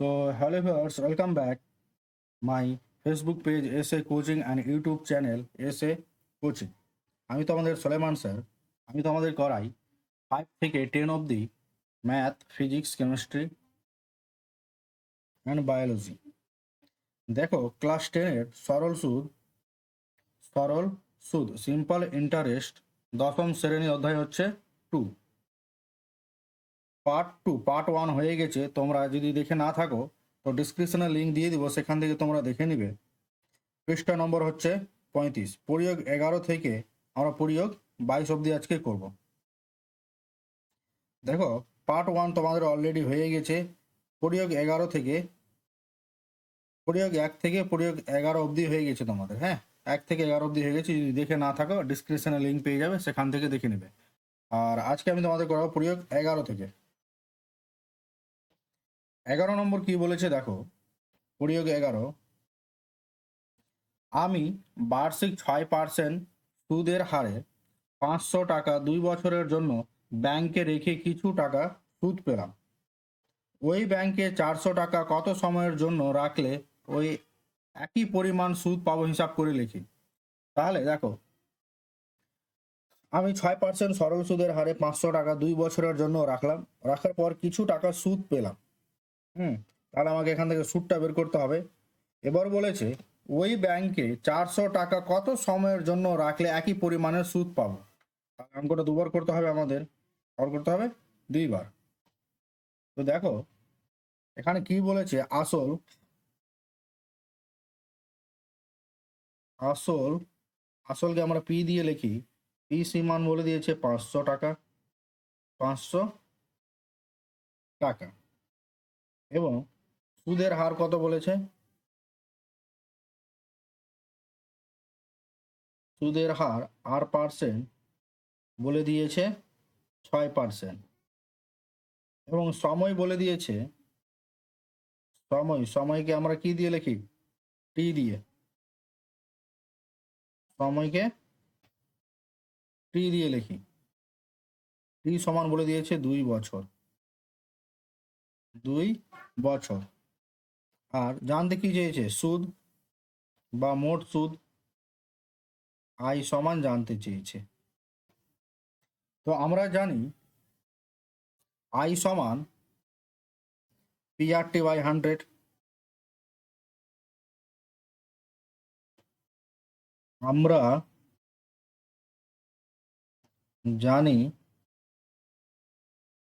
So, hello viewers, welcome back. My Facebook page SA Coaching and YouTube channel SA Coaching. আমি তোমাদের Soleman sir. আমি তোমাদের করাই 5 থেকে 10 অবধি math, physics, chemistry and biology. দেখো ক্লাস 10-এর সরল সুদ সিম্পল ইন্টারেস্ট দশম শ্রেণীর অধ্যায় হচ্ছে 2। পার্ট 1 হয়ে গেছে। তোমরা যদি দেখে না থাকো তো ডিসক্রিপশনে লিঙ্ক দিয়ে দিব, সেখান থেকে তোমরা দেখে নিবে। পৃষ্ঠা নম্বর হচ্ছে 35। প্রয়োগ 11 থেকে আমরা প্রয়োগ 22 অবধি আজকে করব। দেখো পার্ট 1 তোমাদের অলরেডি হয়ে গেছে। প্রয়োগ 1 থেকে প্রয়োগ 11 অবধি হয়ে গেছে তোমাদের। হ্যাঁ, 1 থেকে 11 অবধি হয়ে গেছে। যদি দেখে না থাকো ডিসক্রিপশনে লিঙ্ক পেয়ে যাবে, সেখান থেকে দেখে নেবে। আর আজকে আমি তোমাদের করাবো প্রয়োগ 11 থেকে। 11 নম্বর কি বলেছে দেখো। প্রয়োগ 11, আমি বার্ষিক 6% সুদের হারে 500 টাকা 2 বছরের জন্য ব্যাংকে রেখে কিছু টাকা সুদ পেলাম। ওই ব্যাংকে 400 টাকা কত সময়ের জন্য রাখলে ওই একই পরিমাণ সুদ পাবো, হিসাব করে লিখি। তাহলে দেখো, আমি 6% সরল সুদের হারে 500 টাকা 2 বছরের জন্য রাখলাম। রাখার পর কিছু টাকা সুদ পেলাম। তাহলে আমাকে এখান থেকে সুদটা বের করতে হবে। এবার বলেছে ওই ব্যাংকে 400 টাকা কত সময়ের জন্য রাখলে একই পরিমাণের সুদ পাবো। তাহলে অঙ্কটা দুবার করতে হবে আমাদের, আর করতে হবে 2 বার। তো দেখো এখানে কি বলেছে, আসলকে আমরা পি দিয়ে লিখি। পি সমান বলে দিয়েছে 500 টাকা, 500 টাকা। এবং সুদের হার কত বলেছে, সুদের হার % বলে দিয়েছে 6%। এবং সময় বলে দিয়েছে, সময়কে আমরা কি দিয়ে লিখি, টি দিয়ে। সময়কে টি দিয়ে লিখি। টি সমান বলে দিয়েছে 2 বছর, 2 বছর। আর জানতে কি চেয়েছে, সুদ বা মোট সুদ আই সমান জানতে চেয়েছে। তো আমরা জানি আই সমান PRT/100। আমরা জানি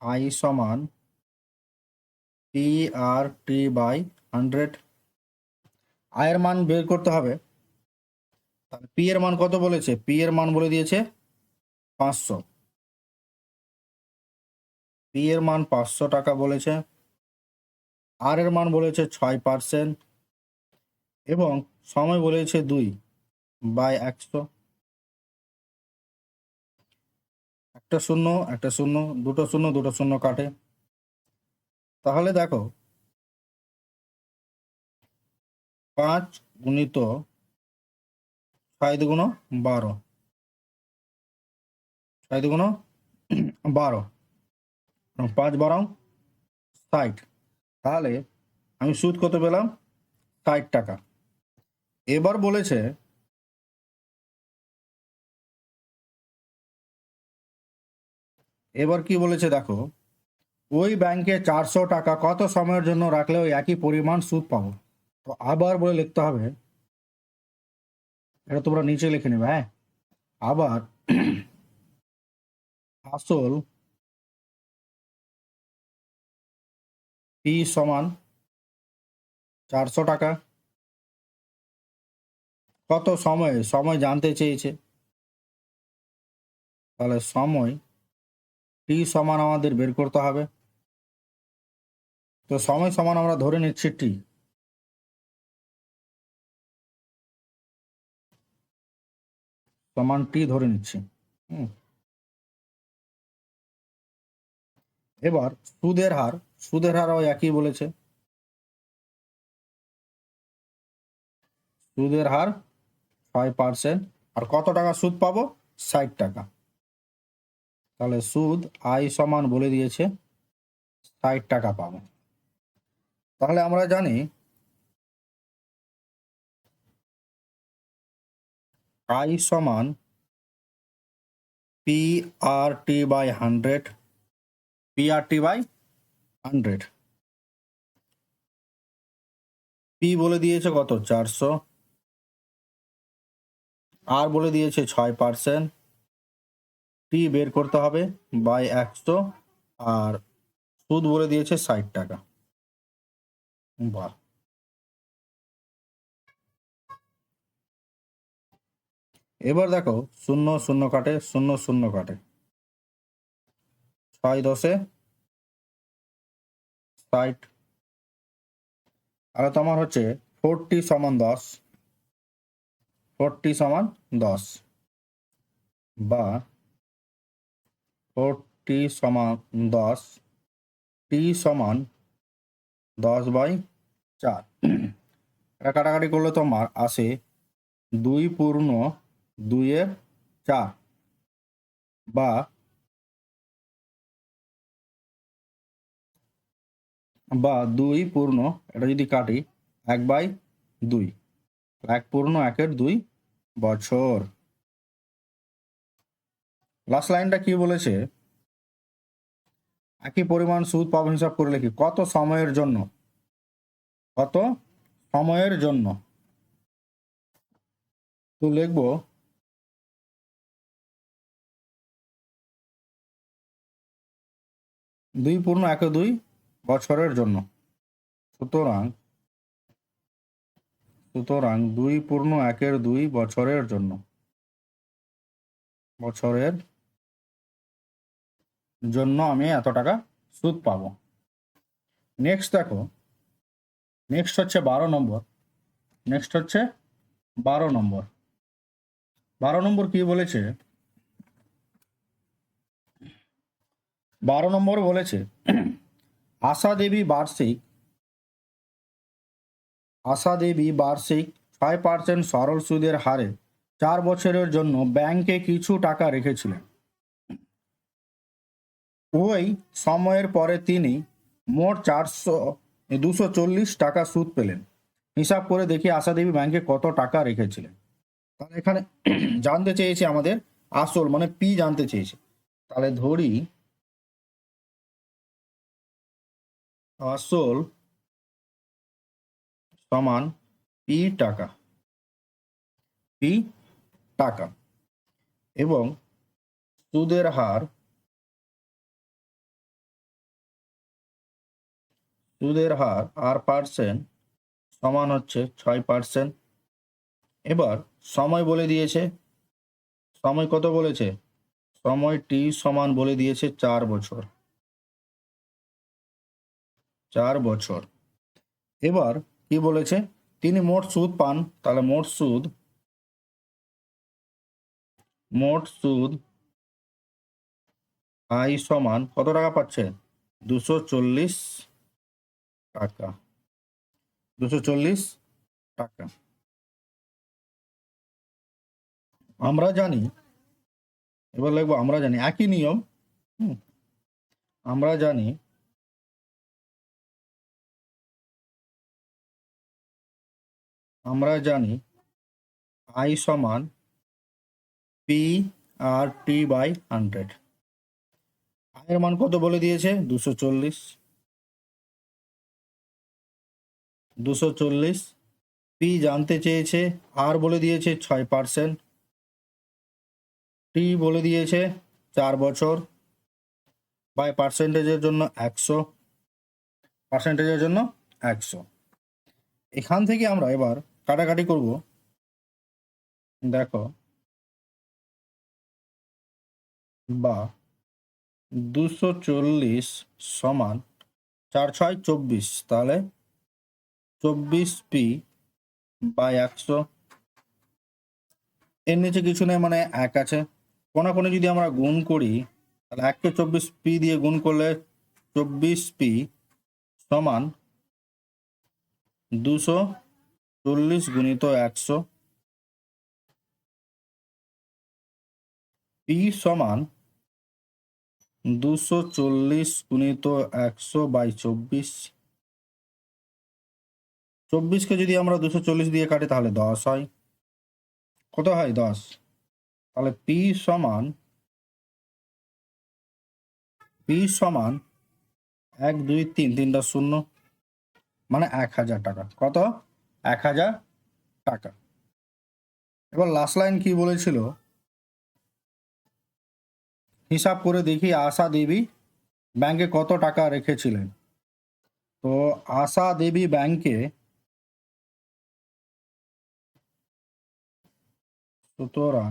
আই সমান PRT/100। আয়ের মান বের করতে হবে। তাহলে পি এর মান কত বলেছে, পি এর মান বলে দিয়েছে 500। পি এর মান 500 টাকা বলেছে। আর এর মান বলেছে 6%। এবং সময় বলেছে 2/100। একটা শূন্য একটা শূন্য, দুটো শূন্য দুটো শূন্য কাটে। তাহলে দেখো 5 গুণিত 6 দুগুণ 12, 6 দুগুণ 12, 5 12 60। তাহলে আমি সুদ কত পেলাম, 60 টাকা। এবার বলেছে এবার কি বলেছে দেখো, ওই ব্যাংকে 400 টাকা কত সময়ের জন্য রাখলে ওই একই পরিমাণ সুদ পাবো। তো আবার বলে লিখতে হবে, এটা তোমরা নিচে লিখে নেবে। হ্যাঁ, আবার আসল পি সমান 400 টাকা, কত সময় জানতে চেয়েছে। তাহলে সময় টি সমান আমাদের বের করতে হবে। তো সময় সমান আমরা ধরে নিচ্ছি টি, সমান টি ধরে নিচ্ছি। এবার সুদের হার ওই একই বলেছে। সুদের হার 5%। আর কত টাকা সুদ পাবো, 60 টাকা। তাহলে সুদ আই সমান বলে দিয়েছে 60 টাকা পাবো। তাহলে আমরা জানি আই সমান P R T by 100, P R T by 100। পি বলে দিয়েছে কত 400, আর বলে দিয়েছে 6%, টি বের করতে হবে বাই 100, আর সুদ বলে দিয়েছে 60 টাকা। বাহ, এবার দেখো 0 0 কাটে, 0 0 কাটে, 6 10 60, আর তোমার হচ্ছে 40 সমান 10, 40 সমান 10, বা 40 সমান 10, টি সমান 10/4। এটা কাটাকাটি করলে তোমার আসে 2 পূর্ণ 2/4, বা 2 পূর্ণ, এটা যদি কাটি 1/2, 1 পূর্ণ 1/2 বছর। লাস্ট লাইনটা কি বলেছে, একই পরিমাণ সুদ পাবো হিসাব করে লিখি কত সময়ের জন্য, কত সময়ের জন্য। তো লিখবো 2 পূর্ণ 1/2 বছরের জন্য। সুতরাং 2 পূর্ণ 1/2 বছরের জন্য, বছরের জন্য আমি এত টাকা সুদ পাবো। নেক্সট দেখো, নেক্সট হচ্ছে 12 নম্বর। নেক্সট হচ্ছে 12 নম্বর। 12 নম্বর কি বলেছে, 12 নম্বর বলেছে আশা দেবী বার্ষিক 6% সরল সুদের হারে 4 বছরের জন্য ব্যাংকে কিছু টাকা রেখেছিলেন। ওই সময়ের পরে তিনি মোট 240 টাকা সুদ পেলেন। হিসাব করে দেখি আশা দেবী ব্যাংকে কত টাকা রেখেছিলেন। তাহলে এখানে জানতে চেয়েছে আমাদের আসল মানে পি জানতে চেয়েছে। তাহলে ধরি আসল সমান পি টাকা, পি টাকা, এবং সুদের হার, সুদের হার আর পার্সেন্ট সমান হচ্ছে 6%। এবার সময় বলে দিয়েছে, সময় কত বলেছে, সময় টি সমান বলে দিয়েছে 4 বছর, 4 বছর। এবার কি বলেছে, তিনি মোট সুদ পান, তাহলে মোট সুদ আই সমান কত টাকা পাচ্ছে, 240 টাকা, 240 টাকা। আমরা জানি, এবার লিখবো আমরা জানি একই নিয়ম। আমরা জানি আই সমান পি আর টি বাই 100। আয়ের মান কত বলে দিয়েছে, 240, পি জানতে চেয়েছে, আর বলে দিয়েছে 6%, টি বলে দিয়েছে 4 বছর, বাই পার্সেন্টেজের জন্য 100, পার্সেন্টেজের জন্য 100। এখান থেকে আমরা এবার কাটাকাটি করব। দেখো, বা 240 সমান 4 6 24, তাহলে 24p বাই 100। এর নিচে কিছু নেই মানে 1 আছে, কোনাকুনি যদি আমরা গুণ করি তাহলে 1কে 24p দিয়ে গুণ করলে 24p সমান 240 গুণিত 100, পি সমান 240 গুণিত 100 বাই 24। 24কে যদি আমরা 240 দিয়ে কাটি তাহলে 10 হয়। কত হয়? 10। তাহলে পি সমান 1 2 3, তিনটা শূন্য, মানে 1000 টাকা। কত? 1000 টাকা। এবার লাস্ট লাইন কি বলেছিল? হিসাব করে দেখি আশা দেবী ব্যাংকে কত টাকা রেখেছিলেন। তো আশা দেবী ব্যাংকে, সুতরাং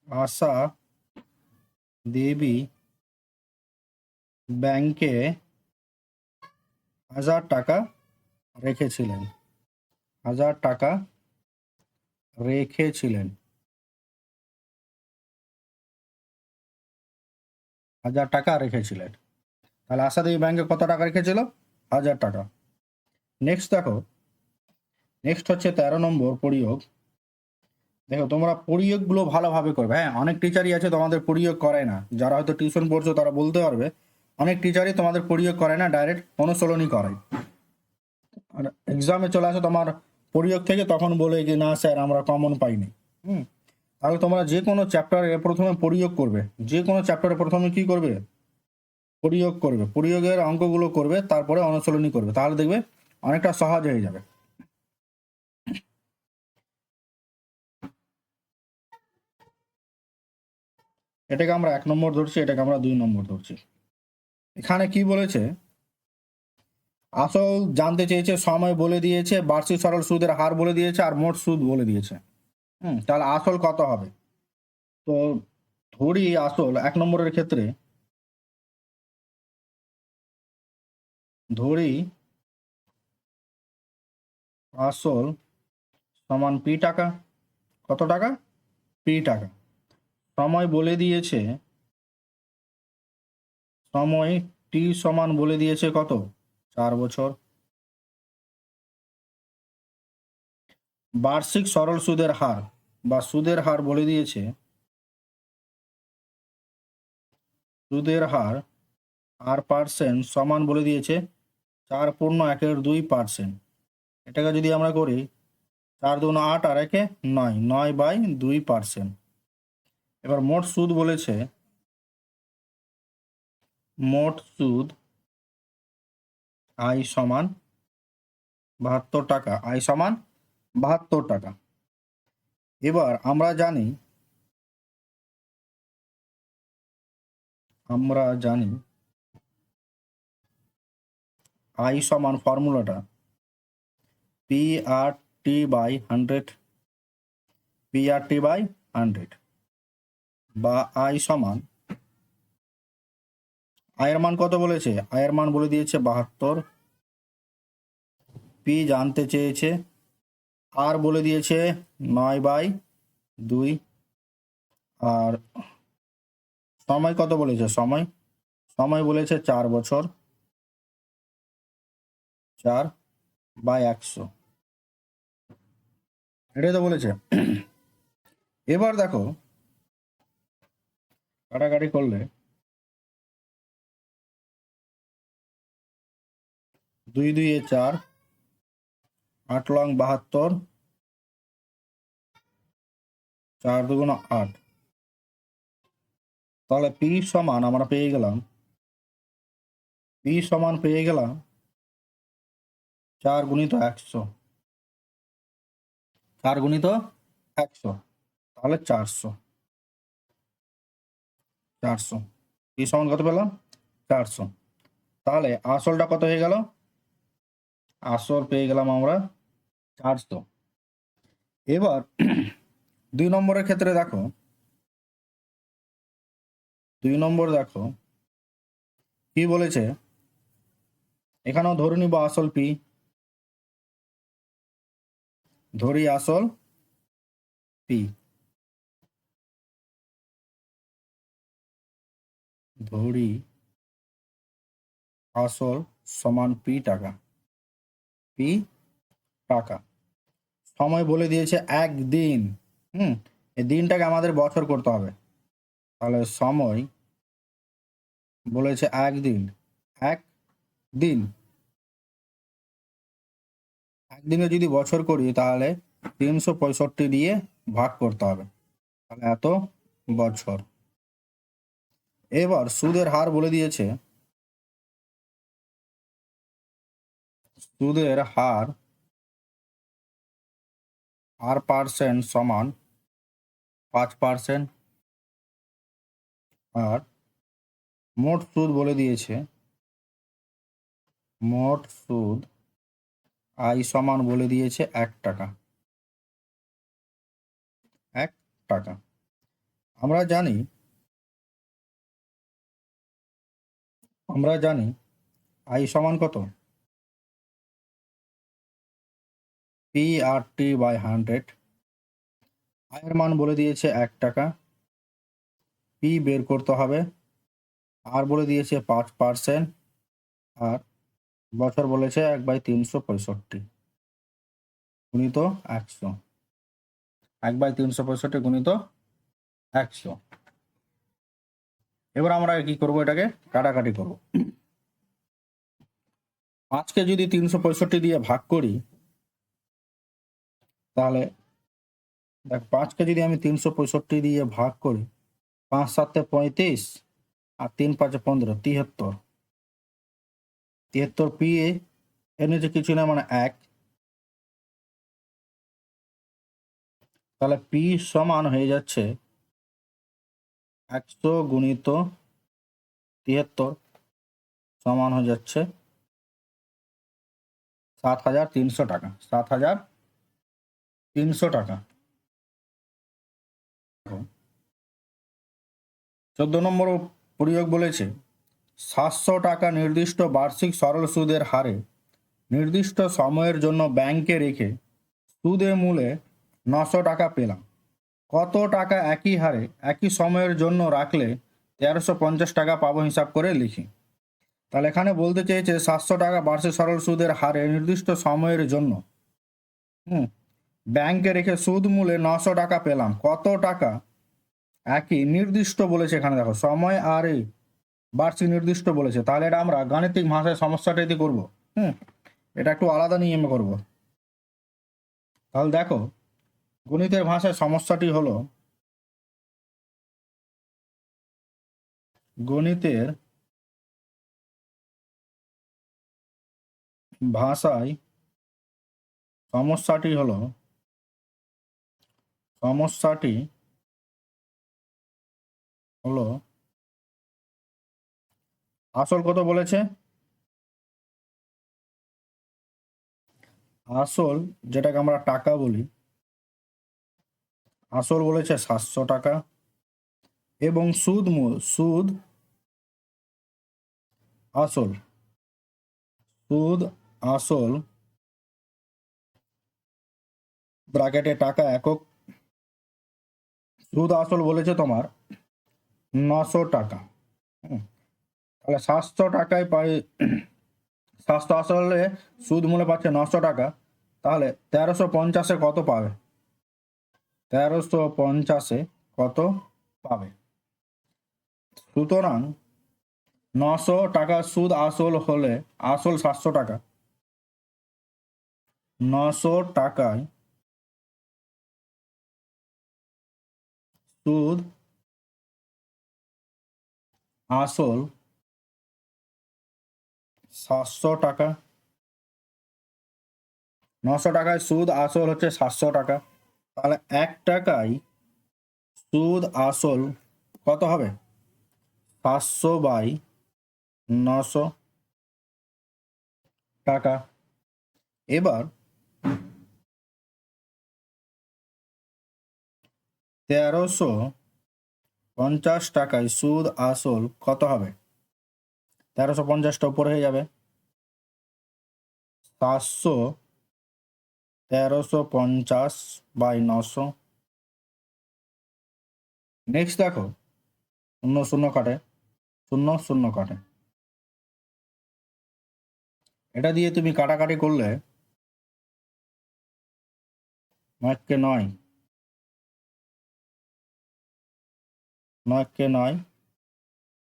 আশা দেবী ব্যাংকে 1000 টাকা রেখেছিলেন। 1000 টাকা রেখেছিলেন। 1000 টাকা রেখেছিলেন। তাহলে আশা দেবী ব্যাংকে কত টাকা রেখেছিল? 1000 টাকা। নেক্সট দেখো, নেক্সট হচ্ছে 13 নম্বর পরিয়োগ। দেখো তোমরা পরিয়োগগুলো ভালোভাবে করবে। হ্যাঁ, অনেক টিচারই আছে তোমাদের পরিয়োগ করায় না, যারা হয়তো টিউশন পড়ছো তারা বলতে পারবে। অনেক টিচারই তোমাদের পরিয়োগ করায় না, ডাইরেক্ট অনুশীলনী করায়। আর এক্সামে চলে আসে তোমার পরিয়োগ থেকে, তখন বলে যে না স্যার আমরা কমন পাইনি। তাহলে তোমরা যে কোনো চ্যাপ্টারে প্রথমে পরিয়োগ করবে। যে কোনো চ্যাপ্টারে প্রথমে কি করবে? পরিয়োগ করবে। পরিয়োগের অঙ্কগুলো করবে, তারপরে অনুশীলনী করবে, তাহলে দেখবে অনেকটা সহজ হয়ে যাবে। এটাকে আমরা 1 নম্বর ধরছি, এটাকে আমরা 2 নম্বর ধরছি। এখানে কি বলেছে? আসল জানতে চেয়েছে, সময় বলে দিয়েছে, বার্ষিক সরল সুদের হার বলে দিয়েছে, আর মোট সুদ বলে দিয়েছে। তাহলে আসল কত হবে? তো ধরি আসল 1 নম্বরের ক্ষেত্রে ধরি আসল সমান পি টাকা। কত টাকা? পি টাকা। সময় বলে দিয়েছে, সময় টি সমান বলে দিয়েছে কত? 4 বছর। বার্ষিক সরল সুদের হার বা সুদের হার বলে দিয়েছে, সুদের হার পার্সেন্ট সমান বলে দিয়েছে 4.1/2%। এটাকে যদি আমরা করি 4 2 8 আর 1 9, 9/2%। এবার মোট সুদ বলেছে, মোট সুদ আই সমান 72 টাকা। আই সমান 72 টাকা। এবার আমরা জানি আই সমান ফর্মুলাটা P R T by 100, PR/100, বা আই সমান, আয়ের মান কত বলেছে? আয়ের মান বলে দিয়েছে 72, পি জানতে চেয়েছে, আর বলে দিয়েছে 9/2, আর সময় কত বলেছে? সময় বলেছে 4 বছর, 4/100, এটাই তো বলেছে। এবার দেখো কাটাকাটি করলে 2 2 এ 4, 8 লং 72, 4 2 8। তাহলে পি সমান আমরা পেয়ে গেলাম, 4 গুণিত 100, 4 গুণিত 100, তাহলে 400। পি সমান কত পেলাম? 400। তাহলে আসলটা কত হয়ে গেল? আসল পেয়ে গেলাম আমরা 400। এবার 2 নম্বরের ক্ষেত্রে দেখো, 2 নম্বর দেখো কি বলেছে। এখানেও ধরে নিব আসল পি, ধরি আসল পি, ধরি আসল সমান পি টাকা। সময় বলে দিয়েছে 1 দিন। এই দিনটাকে আমাদের বছর করতে হবে। তাহলে সময় বলেছে 1 দিন, 1 দিন একদিনে যদি বছর করি তাহলে 365 দিয়ে ভাগ করতে হবে, তাহলে এত বছর। এবার সুদের হার বলে দিয়েছে, সুদের হার পার্সেন্ট সমান 5%। আর মোট সুদ বলে দিয়েছে, মোট সুদ আই সমান বলে দিয়েছে 1 টাকা। 1 টাকা। আমরা জানি আই সমান কত, PRT/100। আয়ের মান বলে দিয়েছে 1 টাকা, পি বের করতে হবে, আর বলে দিয়েছে 5%, আর বছর বলেছে 1/365 গুণিত 100। 1/365 গুণিত 100। এবার আমরা কি করব, এটাকে কাটাকাটি করব। 5কে যদি 365 দিয়ে ভাগ করি, তাহলে দেখ 5কে যদি আমি 365 দিয়ে ভাগ করি, 5 7 35 আর 3 5 15, 73। 73 পি এর নিচে কিছু না, মানে 1। তাহলে পি সমান হয়ে যাচ্ছে 100 গুণিত 73 সমান হয়ে যাচ্ছে 7,300 টাকা। 7,300 টাকা। 14 নম্বর প্রয়োগ বলেছে 700 টাকা নির্দিষ্ট বার্ষিক সরল সুদের হারে নির্দিষ্ট সময়ের জন্য ব্যাংকে রেখে সুদে মূলে 900 টাকা পেলাম। কত টাকা একই হারে একই সময়ের জন্য রাখলে 1350 টাকা পাবো, হিসাব করে লিখি। তাহলে এখানে বলতে চেয়েছে 700 টাকা বার্ষিক সরল সুদের হারে নির্দিষ্ট সময়ের জন্য ব্যাংকে রেখে সুদ মূলে 900 টাকা পেলাম। কত টাকা একই নির্দিষ্ট বলেছে, এখানে দেখো সময় আর এই বার্ষিক নির্দিষ্ট বলেছে। তাহলে এটা আমরা গাণিতিক ভাষায় সমস্যাটা দিয়ে করবো। এটা একটু আলাদা নিয়মে করব। তাহলে দেখো, গণিতের ভাষায় সমস্যাটি হলো, গণিতের ভাষায় সমস্যাটি হলো, আসল কত বলেছে, আসল যেটাকে আমরা টাকা বলি, আসল বলেছে 700 টাকা, এবং সুদ আসল ব্র্যাকেটে টাকা একক, সুদ আসল বলেছে তোমার 900 টাকা। তাহলে 700 টাকায় পাই, 700 আসলে সুদ মূলে পাচ্ছে 900 টাকা। তাহলে 1350-এ কত পাবে, 1350-এ কত পাবে? সুতরাং 900 টাকা সুদ আসল হলে, আসল 700 টাকা, 900 টাকায় সুদ আসল 700 টাকা, 900 টাকায় সুদ আসল হচ্ছে 700 টাকা। তাহলে 1 টাকায় সুদ আসল কত হবে, 700/900 টাকা। এবার 1350 টাকায় সুদ আসল কত হবে, 1350টা উপরে হয়ে যাবে, 700 1350/900। নেক্সট দেখো, 0 0 কাটে, 0 0 কাটে, এটা দিয়ে তুমি কাটাকাটি করলে 9 কে 9, 9 কে 9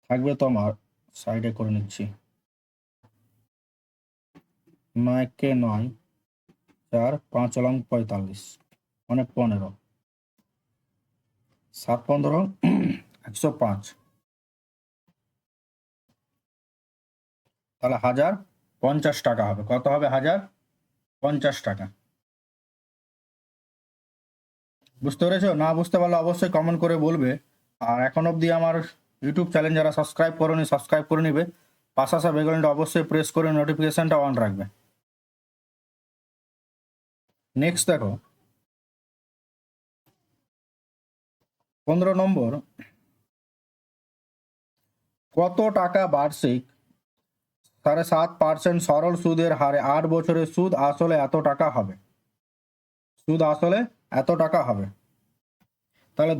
থাকবে তোমার, সাইডে করে নিচ্ছি, 9 কে 9 4 5 লং 45 মানে 15 7 15 105, তাহলে 1050 টাকা হবে। কত হবে? 1050 টাকা। বুঝতে পেরেছো? না বুঝতে পারলে অবশ্যই কমেন্ট করে বলবে। আর এখন অবধি আমার ইউটিউব চ্যানেল যারা সাবস্ক্রাইব করোনি সাবস্ক্রাইব করে নিবে, পাশে আসা বেল আইকনটা অবশ্যই প্রেস করে নোটিফিকেশনটা অন রাখবে। নেক্সট দেখো 15 নম্বর, কত টাকা বার্ষিক 7.5% সরল সুদের হারে 8 বছরের সুদ আসলে এত টাকা হবে? সুদ আসলে এত টাকা হবে। তাহলে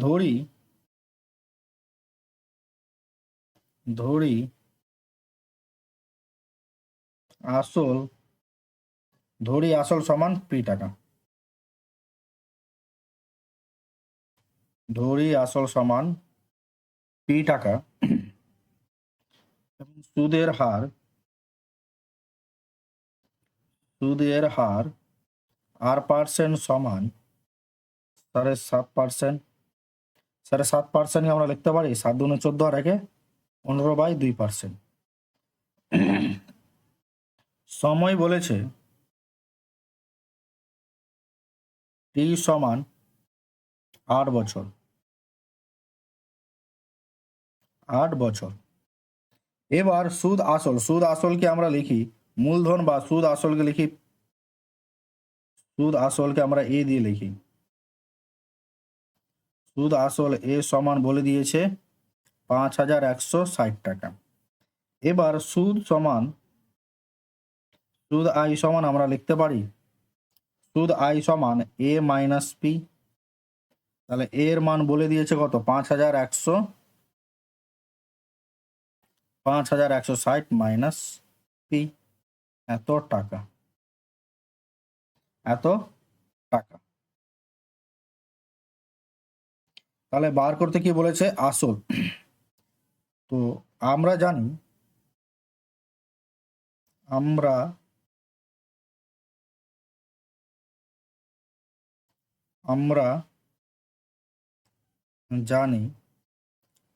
ধরি আসল সমান পি টাকা। ধরি আসল সমান পি টাকা এবং সুদের হার 8% সমান 7.5%। 7.5% আমরা লিখতে পারি 7 দুগুণে 14 আর একে 15/2%। সময় বলেছে টি সমান 8 বছর। 8 বছর। এবার সুদ আসলকে আমরা লিখি মূলধন, বা সুদ আসলকে আমরা এ দিয়ে লিখি। সুদ আসল এ সমান বলে দিয়েছে 5160 টাকা। এবার সুদ আই সমান আমরা লিখতে পারি সুদ আই সমান এ মাইনাস পি। তাহলে এর মান বলে দিয়েছে কত? 5160 মাইনাস পি, এত টাকা। তাহলে বার করতে কি বলেছে? আসল। তো আমরা জানি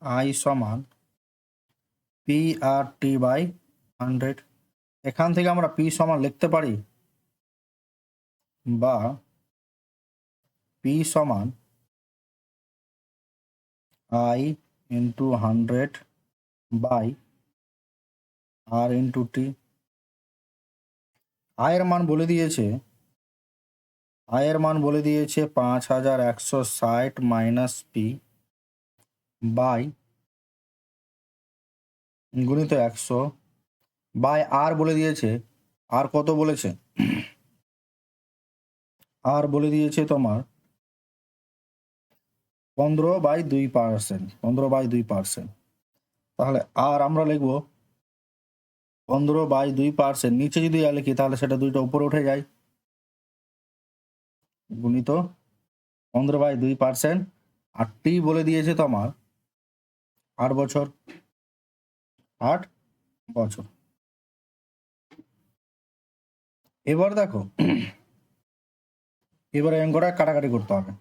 আই সমান পি আর টি বাই 100। এখান থেকে আমরা পি সমান লিখতে পারি, বা পি সমান I into 100 by R into T. আয়ের মান বলে দিয়েছে 5160 মাইনাস পি বাই গুণিত 100 বাই আর বলে দিয়েছে। আর কত বলেছে? আর বলে দিয়েছে তোমার 15/2%। 15/2%। তাহলে আর আমরা লিখবো 15/2%। নিচে যদি লিখি তাহলে সেটা দুইটা উপরে উঠে যায়, গুণিত 15/2%। আর টি বলে দিয়েছে তোমার 8 বছর। 8 বছর। এবার দেখো, এবারে অঙ্কটা কাটাকাটি করতে হবে।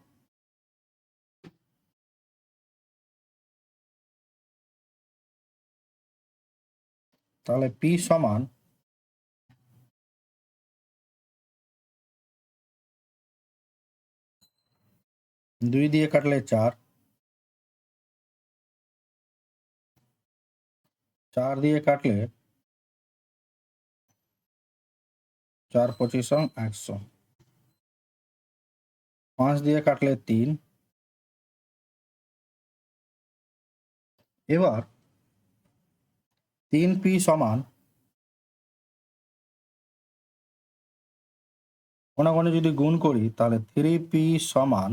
তাহলে পি সমান 2 দিয়ে কাটলে 4, 4 দিয়ে কাটলে 4 25 100, 5 দিয়ে কাটলে 3। এবার 3 পি সমান কোনাকুনি যদি গুণ করি তাহলে 3 পি সমান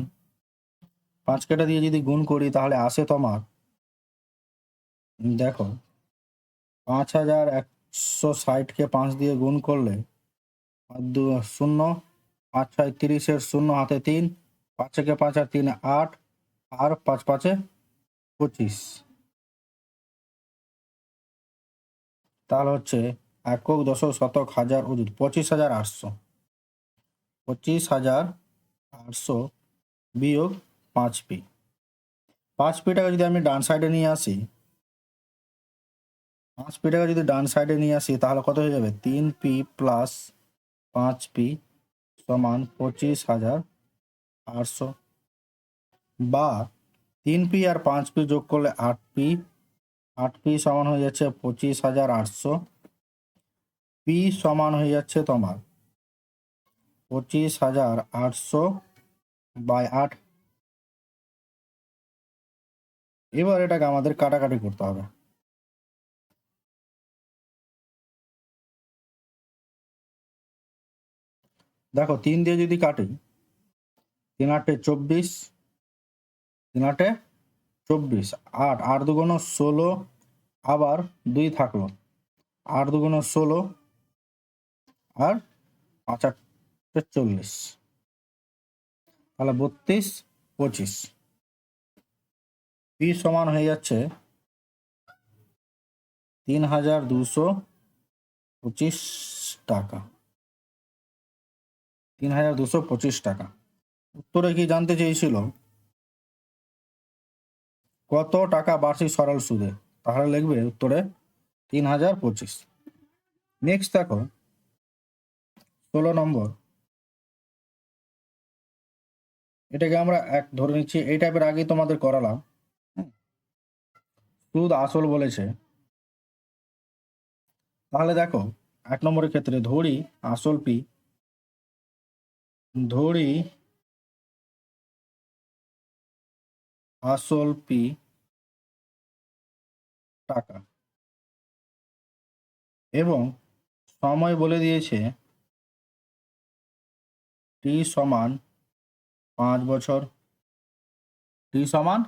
5 কেটে দিয়ে যদি গুণ করি তাহলে আসে তোমার, দেখো 5160-কে 5 দিয়ে গুণ করলে 0, 5 6 30-এর 0 হাতে 3, 5 একে 5 আর 3 8, আর 5 5-এ 25। তাহলে হচ্ছে একক দশক শতক হাজার অযুত 25,800। 25,800 বিয়োগ 5p। 5p টাকে যদি আমি ডান সাইডে নিয়ে আসি, 5p টাকে যদি ডান সাইডে নিয়ে আসি তাহলে কত হয়ে যাবে? 3p প্লাস 5p সমান 25,800, বা 3p আর 5p যোগ করলে 8p, 8p সমান হয়ে যাচ্ছে 25,800, p সমান হয়ে যাচ্ছে তোমার 25,800 বাই 8। এবার এটাকে আমাদের কাটাকাটি করতে হবে। দেখো 3 দিয়ে যদি কাটি, 3 8 24, 3 8 24, 8 8 দুগুণ 16, আবার 2 থাকলো, 8 দুগুণ 16 আর 5 8 40, তাহলে 32 25। পি সমান হয়ে যাচ্ছে 3,225 টাকা। 3,225 টাকা। উত্তরে কি জানতে চেয়েছিল? কত টাকা বার্ষিক সরল সুদে? তাহলে লিখবে উত্তরে 3,025। নেক্সট দেখো 16 নম্বর, এটাকে আমরা এক ধরে নিচ্ছি, এই টাইপের আগেই তোমাদের করালাম। সুদ আসল বলেছে, তাহলে দেখো 1 নম্বরের ক্ষেত্রে ধরি আসল পি, ধরি আসল পি টাকা, এবং সময় বলে দিয়েছে টি সমান 5 বছর, টি সমান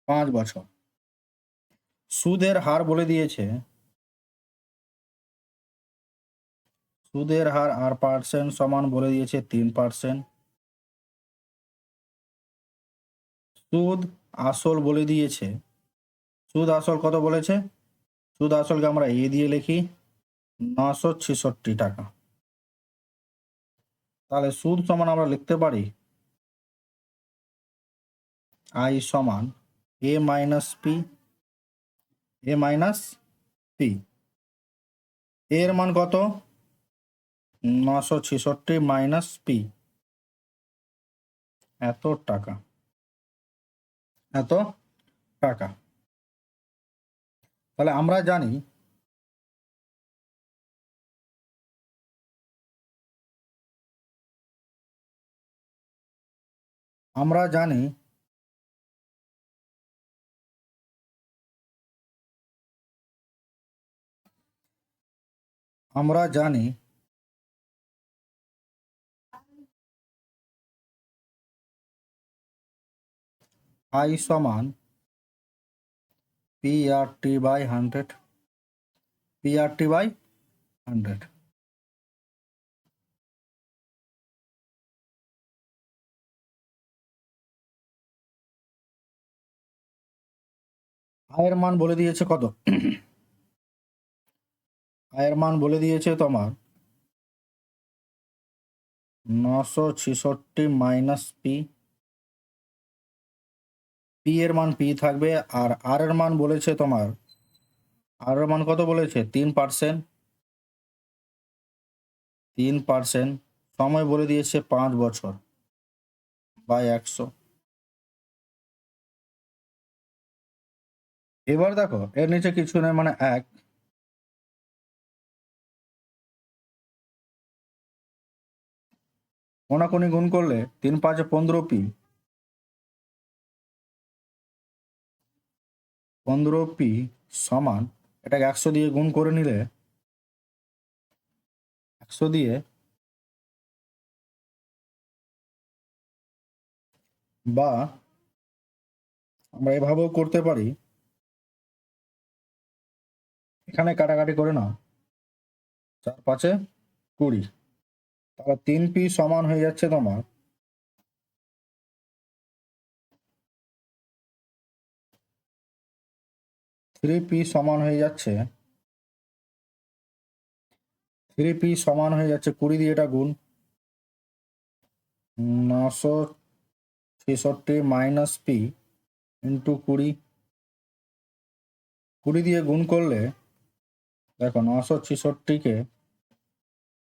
5 বছর। সুদের হার বলে দিয়েছে, সুদের হার আর পার্সেন্ট সমান বলে দিয়েছে 3%। সুদ আসল বলে দিয়েছে, সুদ আসল কত বলেছে? সুদ আসলকে আমরা এ দিয়ে লিখি 966 টাকা। তাহলে সুদ সমান আমরা লিখতে পারি আই সমান এ মাইনাস পি, এ মাইনাস পি। এর মান কত? 966 মাইনাস পি, এত টাকা, এত টাকা। তাহলে আমরা জানি আমরা জানি আমরা জানি আই সমান P R T by 100, P R T by 100। আয়ের মান বলে দিয়েছে কত? আয়ের মান বলে দিয়েছে তোমার 966 মাইনাস পি, পি এর মান পি থাকবে, আর আর এর মান বলেছে তোমার, আর এর মান কত বলেছে? 3%, 3%। সময় বলে দিয়েছে 5 বছর বাই 100। এবার দেখো এর নিচে কিছু নেই, মানে 1, কোনাকুনি গুণ করলে 3 5 15p, 15p সমান, এটাকে 100 দিয়ে গুণ করে নিলে, 100 দিয়ে বা আমরা এভাবেও করতে পারি, এখানে কাটাকাটি করে নাও, 4 5 20, তাহলে 3p সমান হয়ে যাচ্ছে তোমার 3p সমান হয়ে যাচ্ছে 3p সমান হয়ে যাচ্ছে 20 দিয়ে এটা গুণ, 966 মাইনাস পি ইন্টু 20, 20 দিয়ে গুণ করলে দেখো 966-কে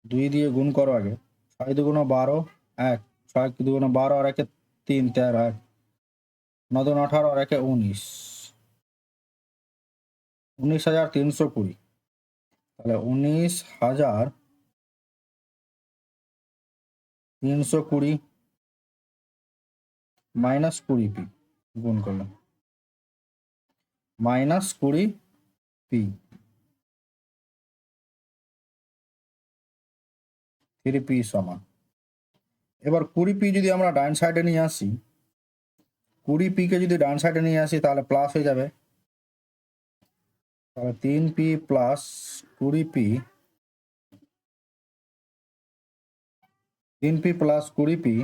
2 দিয়ে গুণ করো আগে। 6 দুগুণে 12, 1, 6 দুগুণে 12 আর 1-এ 3, 13, 1, 9 দুগুণে 18 আর 1-এ 19, 19,320। তাহলে 19,320 মাইনাস 20 পি গুণ করলাম, মাইনাস 20 পি, 3 পি সমান। এবার 20 পি যদি আমরা ডান সাইডে নিয়ে আসি, 20 পিকে যদি ডান সাইডে নিয়ে আসি তাহলে প্লাস হয়ে যাবে। তাহলে 3 P plus 20 P, 3 P plus 20 P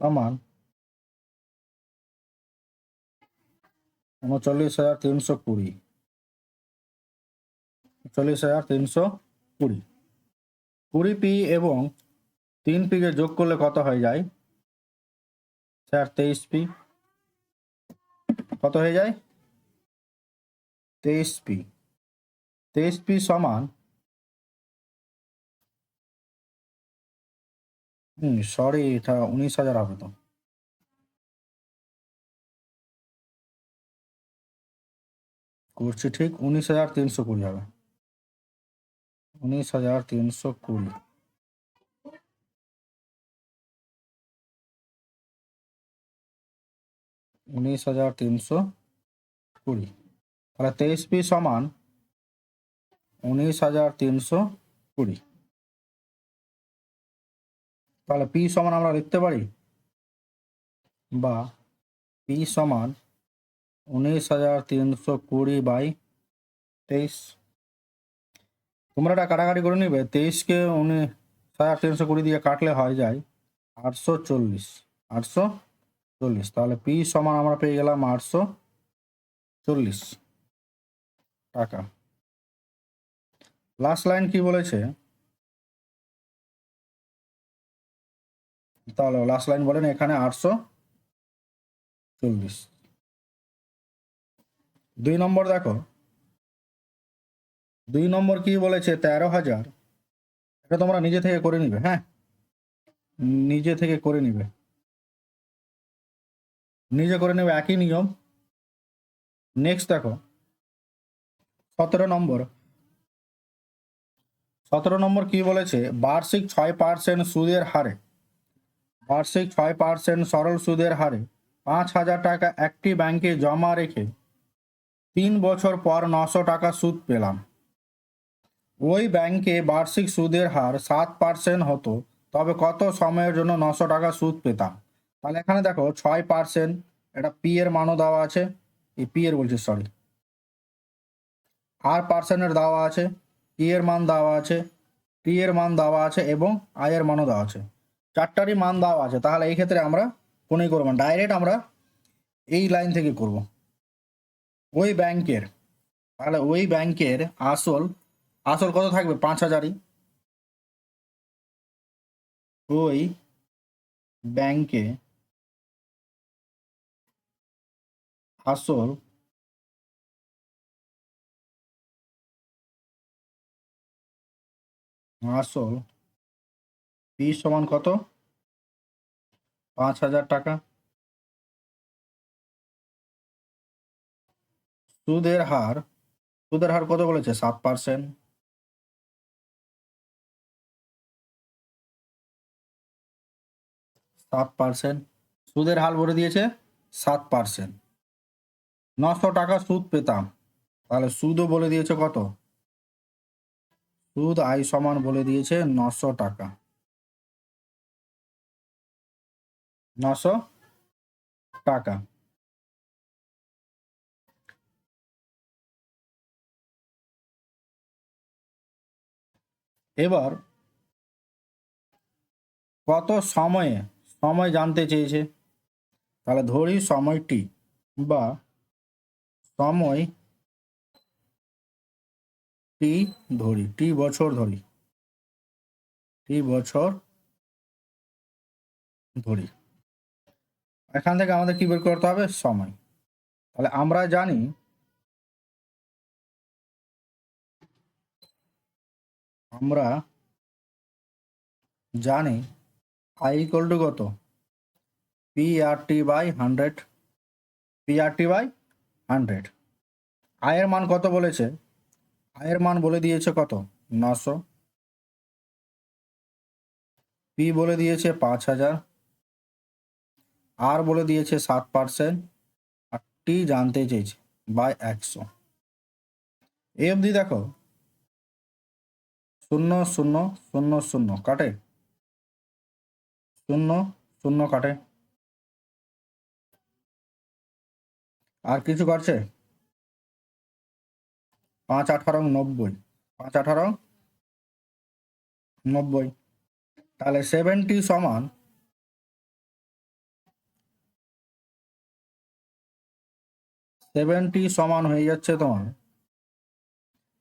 সমান 39,320, 39,320। 20 পি এবং 3 পিকে যোগ করলে কত হয়ে যায় স্যার? 23 পি। কত হয়ে যায়? 23 পি। 23 পি সমান সরি, এটা 19,000 হবে তো। করছি ঠিক, 19,320 হবে। 19,320, 19,320। তাহলে 23 পি সমান 19,320। তাহলে পি সমান আমরা লিখতে পারি, বা পি সমান 19,320/23। তোমরা এটা কাটাকাটি করে নিবে। 23-কে 19,320 দিয়ে কাটলে হয় যায় 840, 840। তাহলে পি সমান আমরা পেয়ে গেলাম 840 টাকা। লাস্ট লাইন কি বলেছে? তাহলে লাস্ট লাইন বলেন এখানে 840। 2 নম্বর দেখো, 2 নম্বর কি বলেছে? 13,000। এটা তোমরা নিজে থেকে করে নিবে, হ্যাঁ, নিজে থেকে করে নিবে, নিজে করে নেবে, একই নিয়ম। নেক্সট দেখো 17 নম্বর। 17 নম্বর কি বলেছে? বার্ষিক 6% সুদের হারে, বার্ষিক 6% সরল সুদের হারে 5,000 টাকা একটি ব্যাংকে জমা রেখে 3 বছর পর 900 টাকা সুদ পেলাম। ওই ব্যাংকে বার্ষিক সুদের হার 7% হতো, তবে কত সময়ের জন্য 900 টাকা সুদ পেতাম? তাহলে এখানে দেখো 6%, এটা পি এর মানও দেওয়া আছে, এই পি এর বলছি সরি, আর পার্সেন্টের দেওয়া আছে, পি এর মান দেওয়া আছে, পি এর মান দেওয়া আছে এবং আই এর মানও দেওয়া আছে, চারটারই মান দেওয়া আছে। তাহলে এই ক্ষেত্রে আমরা কোনই করবো না, ডাইরেক্ট আমরা এই লাইন থেকে করব। ওই ব্যাংকের, তাহলে ওই ব্যাংকের আসল, আসল কত থাকবে? 5,000ই। ওই ব্যাংকে আসল আসল পি সমান কত? 5,000 টাকা। সুদের হার, সুদের হার কত বলেছে? 7%। 7%, সুদের হার বলে দিয়েছে 7%। 900 টাকা সুদ পেতাম, তাহলে সুদও বলে দিয়েছে কত? সুদ আই সমান বলে দিয়েছে 900 টাকা, 900 টাকা। এবার কত সময়ে, সময় জানতে চেয়েছে, তাহলে ধরি সময়টি বা সময় টি ধরি, টি বছর ধরি, টি বছর ধরি। এখান থেকে আমাদের কি বের করতে হবে? সময়। তাহলে আমরা জানি আই ইকুয়াল টু কত? P R T by 100, P R T by 100। আয়ের মান কত বলেছে? আয়ের মান বলে দিয়েছে কত? 900। পি বলে দিয়েছে 5000, আর বলে দিয়েছে 7%, আর টি জানতে চেয়েছে বাই 100। এই অবধি দেখো 0 0 0 0 কাটে, 0 0 কাটে, আর কিছু কাটছে? 5 18 90, 5 18 90। তাহলে 70 সমান 70 সমান হয়ে যাচ্ছে তোমার,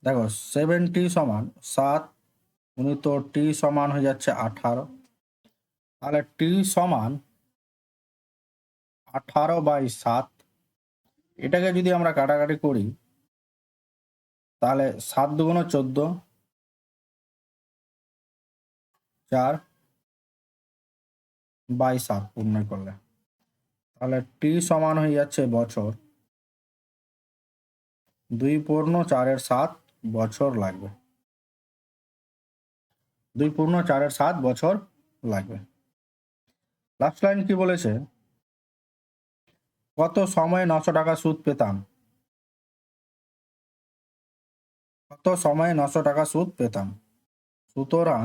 দেখো 70 সমান 7 গুণিত টি সমান হয়ে যাচ্ছে 18। তাহলে টি সমান 18/7। এটাকে যদি আমরা কাটাকাটি করি তাহলে 7 দুগুণ 14, 4/7 পূর্ণ করলে তাহলে টি সমান হয়ে যাচ্ছে বছর। 2 পূর্ণ 4-এর 7 বছর লাগবে, 2 পূর্ণ 4-এর 7 বছর লাগবে। লাস্ট লাইন কি বলেছে? কত সময়ে 900 টাকা সুদ পেতাম? কত সময়ে 900 টাকা সুদ পেতাম? সুতরাং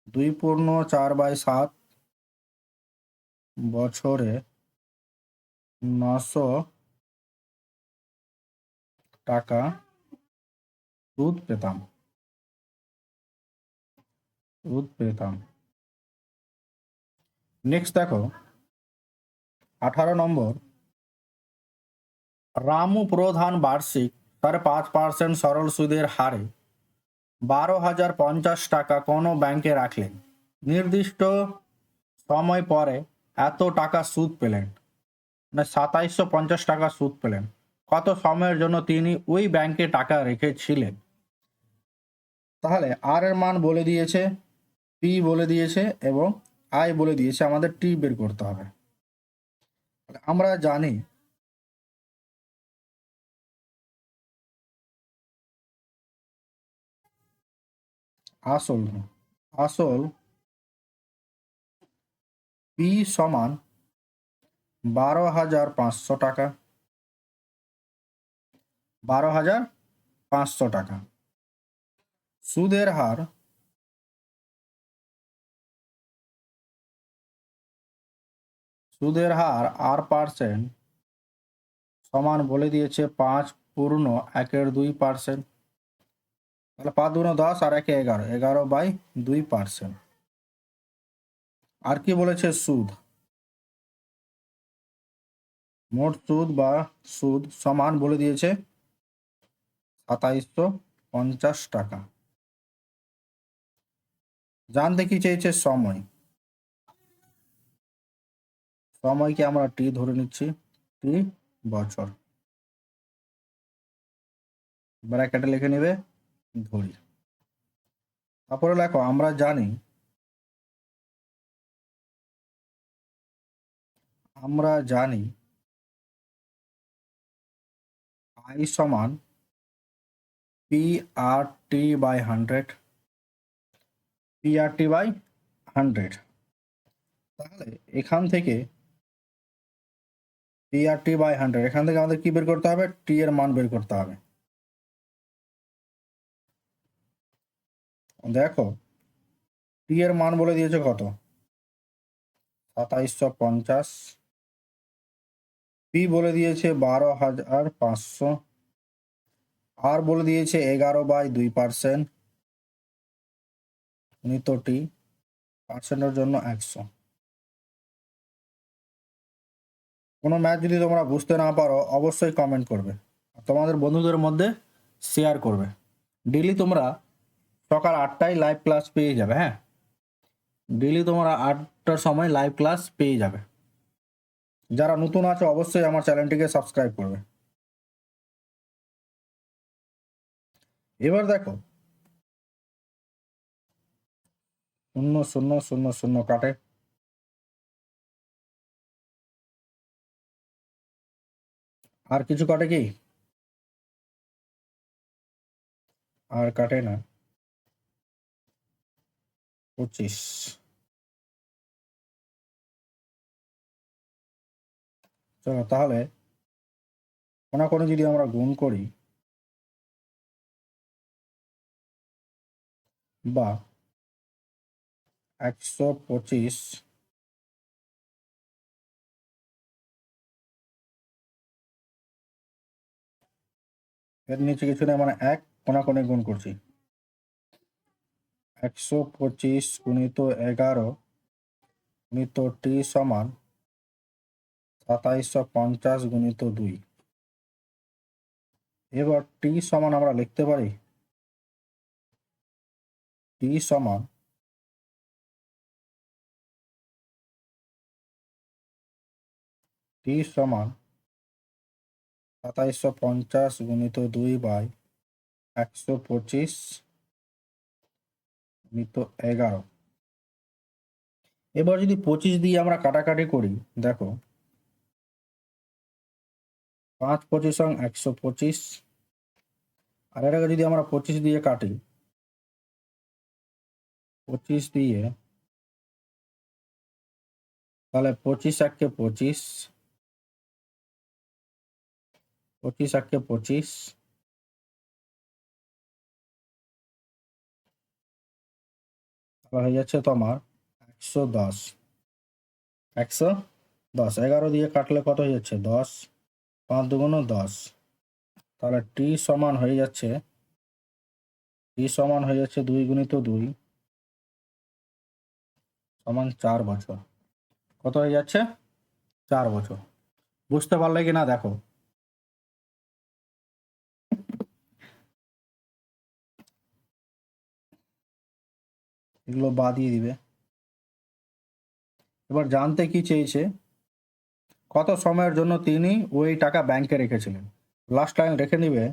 2 পূর্ণ 4/7 বছরে 900 টাকা সুদ পেতাম, সুদ পেতাম। নেক্সট দেখো 18 নম্বর, রামু প্রধান বার্ষিক 5.5% সরল সুদের হারে 12,050 টাকা কোনো ব্যাংকে রাখলেন। নির্দিষ্ট সময় পরে এত টাকা সুদ পেলেন, মানে 2750 টাকা সুদ পেলেন। কত সময়ের জন্য তিনি ওই ব্যাংকে টাকা রেখেছিলেন? তাহলে আর এর মান বলে দিয়েছে, পি বলে দিয়েছে এবং আই বলে দিয়েছে, আমাদের টি বের করতে হবে। আমরা জানি আসল আসল পি সমান 12,500 টাকা, 12,500 টাকা। সুদের হার আর পার্সেন্ট সমান বলে দিয়েছে 5 পূর্ণ 1-এর 2%। তাহলে 5 দুগুণ 10 আর 1-এ 11, 11/2%। আর কি বলেছে? সুদ, মোট সুদ বা সুদ সমান বলে দিয়েছে 2750 টাকা। জানতে কি চেয়েছে? সময়। সময়কে আমরা টি ধরে নিচ্ছি, টি বছর, ব্র্যাকেটে লিখে নেবে ধরি। তারপরে লেখো আমরা জানি আই সমান P R T by 100, P R T by 100। তাহলে এখান থেকে পি আর টি বাই 100, এখান থেকে আমাদের কি বের করতে হবে? টি এর মান বের করতে হবে। দেখো টি এর মান বলে দিয়েছে কত? 2750। পি বলে দিয়েছে 12,500, আর বলে দিয়েছে 11/2%, গুণিত টি, পার্সেন্টের জন্য 100। কোনো ম্যাথ যদি তোমরা বুঝতে না পারো অবশ্যই কমেন্ট করবে, তোমাদের বন্ধুদের মধ্যে শেয়ার করবে। ডেলি তোমরা সকাল 8টায় লাইভ ক্লাস পেয়ে যাবে। হ্যাঁ, ডেলি তোমরা 8টার সময় লাইভ ক্লাস পেয়ে যাবে। যারা নতুন আছে অবশ্যই আমার চ্যানেলটিকে সাবস্ক্রাইব করবে। এবার দেখো 0 0 0 0 কাটে, আর কিছু কাটে কি? আর কাটে না। 25। চলো তাহলে কোনাকুনি যদি আমরা গুণ করি বা 125 এর নিচে কিছু নেই, মানে 1 কোনাকুনি গুণ করছি। 125 গুণিত 11 গুণিত টি সমান 2750 গুণিত 2। এবার টি সমান আমরা লিখতে পারি টি সমান 2750 গুণিত 2 বাই 125 গুণিত 11। এবার যদি 25 দিয়ে আমরা কাটাকাটি করি, দেখো 5 25 125, আর এটাকে যদি আমরা 25 দিয়ে কাটি, 25 দিয়ে, তাহলে 25 1 25, 25 1 25, হয়ে যাচ্ছে তোমার 110। 110 11 দিয়ে কাটলে কত হয়ে যাচ্ছে? 10। 5 দুগুণ 10। তাহলে টি সমান হয়ে যাচ্ছে 2 গুণিত 2 সমান 4 বছর। কত হয়ে যাচ্ছে? 4 বছর। বুঝতে পারলে কি না দেখো। এগুলো বাদিয়ে দিবে। এবার জানতে কি চেয়েছে, কত সময়ের জন্য তিনি ওই টাকা ব্যাংকে রেখেছিলেন। লাস্ট লাইন রেখে নিবে,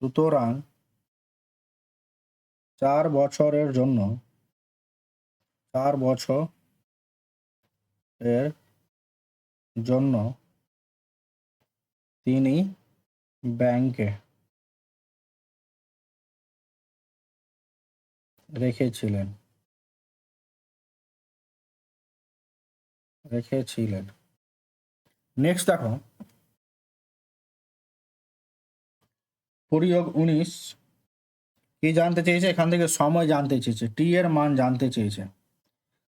সুতরাং 4 বছরের জন্য 4 বছরের জন্য তিনি ব্যাংকে রেখেছিলেন। নেক্সট দেখো পরিয়োগ 19 কি জানতে চেয়েছে, এখান থেকে সময় জানতে চেয়েছে, টি এর মান জানতে চেয়েছে।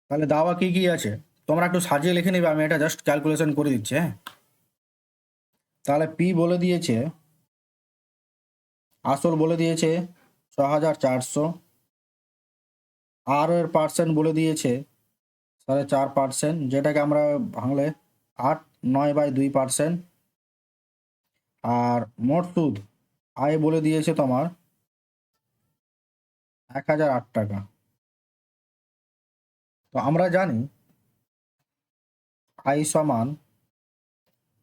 তাহলে দাওয়া কি কি আছে তোমরা একটু সাজিয়ে লিখে নিবে, আমি এটা জাস্ট ক্যালকুলেশন করে দিচ্ছি। হ্যাঁ, তাহলে পি বলে দিয়েছে, আসল বলে দিয়েছে 6400, আর এর পার্সেন্ট বলে দিয়েছে 4.5%, যেটাকে আমরা ভাঙলে 8 9/2%। আর মোট সুদ আয় বলে দিয়েছে তোমার 1008 টাকা। তো আমরা জানি আই সমান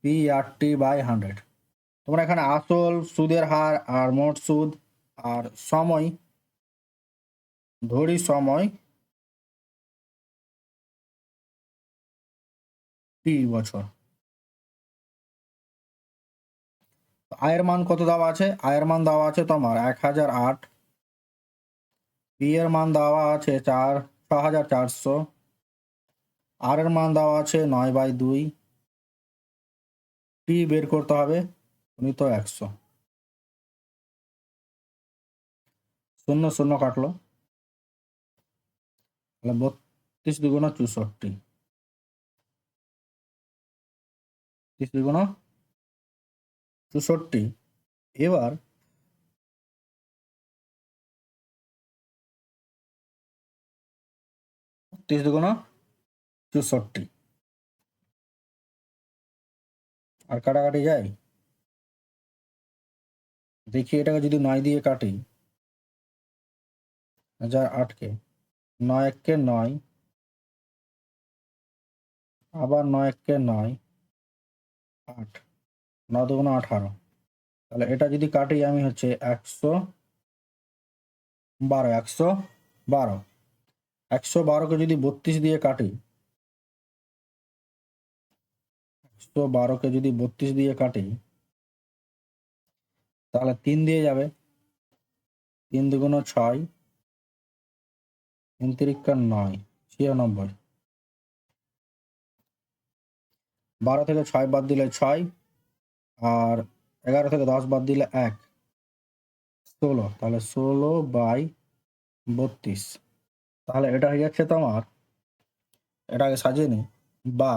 P/100। তোমরা এখানে আসল, সুদের হার, আর মোট সুদ, আর সময়, ধরি সময় T বছর। আয়ের মান কত দেওয়া আছে? আয়ের মান দেওয়া আছে তোমার 1008, পি এর মান দেওয়া আছে 6400, আর এর মান দেওয়া আছে 9/2, টি বের করতে হবে গুণিত 100। 0 0 কাটলো, তাহলে 32 দুগুণ 64, 32 দুগুণ 64। এবার 32 দুগুণ 64, আর কাটাকাটি যায়, দেখি এটাকে যদি 9 দিয়ে কাটি, 1008কে 9 1 9, আবার 9 1 9, 8, 9 2 18। তাহলে এটা যদি কাটি আমি হচ্ছে 112, 112। 112কে যদি 32 দিয়ে কাটি, 112কে যদি 32 দিয়ে কাটি, তাহলে 3 দিয়ে যাবে। 3 দুগুণ 6, 3 তিরিকা 9, 96। 12 থেকে 6 বাদ দিলে 6, আর 11 থেকে 10 বাদ দিলে 1, 16। তাহলে 16/32। তাহলে এটা হয়ে যাচ্ছে তোমার, এটাকে সাজিয়ে নি, বা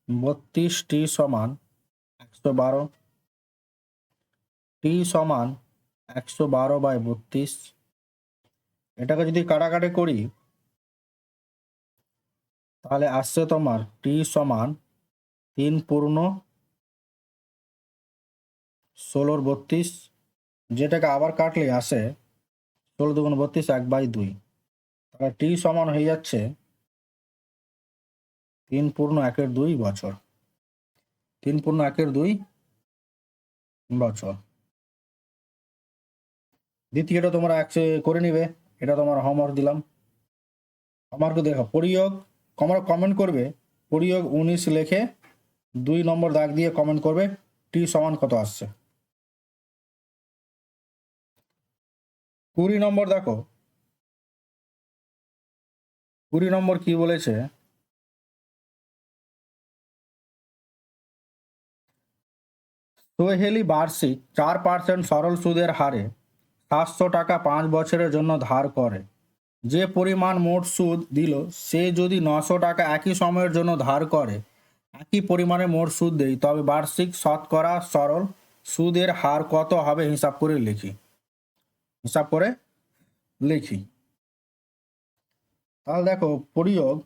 32t সমান 112, t সমান 112/32। এটাকে যদি কাটাকাটি করি, তাহলে আসছে তোমার t সমান 3 পূর্ণ 16/32, যেটাকে আবার কাটলে আসে 16 দুগুণ 32, 1/2। তাহলে t সমান হয়ে যাচ্ছে 3 পূর্ণ 1/2 বছর। 3 পূর্ণ 1/2 বছর। দ্বিতীয়টা তোমরা করে নিবে, এটা তোমার হোমওয়ার্ক দিলাম। হোমওয়ার্ক দেখো, পরিয়োগ, তোমরা কমেন্ট করবে পরিয়োগ 19 লিখে 2 নম্বর দাগ দিয়ে কমেন্ট করবে টি সমান কত আসছে। 20 নম্বর দেখো, 20 নম্বর কি বলেছে, সোহেলি বার্ষিক 4% সরল সুদের হারে 700 টাকা 5 বছরের জন্য ধার করে। যে পরিমাণ মোট সুদ দিল, সে যদি 900 টাকা একই সময়ের জন্য ধার করে একই পরিমাণে মোট সুদ দেয়, তবে বার্ষিক শতকরা সরল সুদের হার কত হবে হিসাব করে লিখি। হিসাব করে লিখি। তাহলে দেখো, প্রয়োগ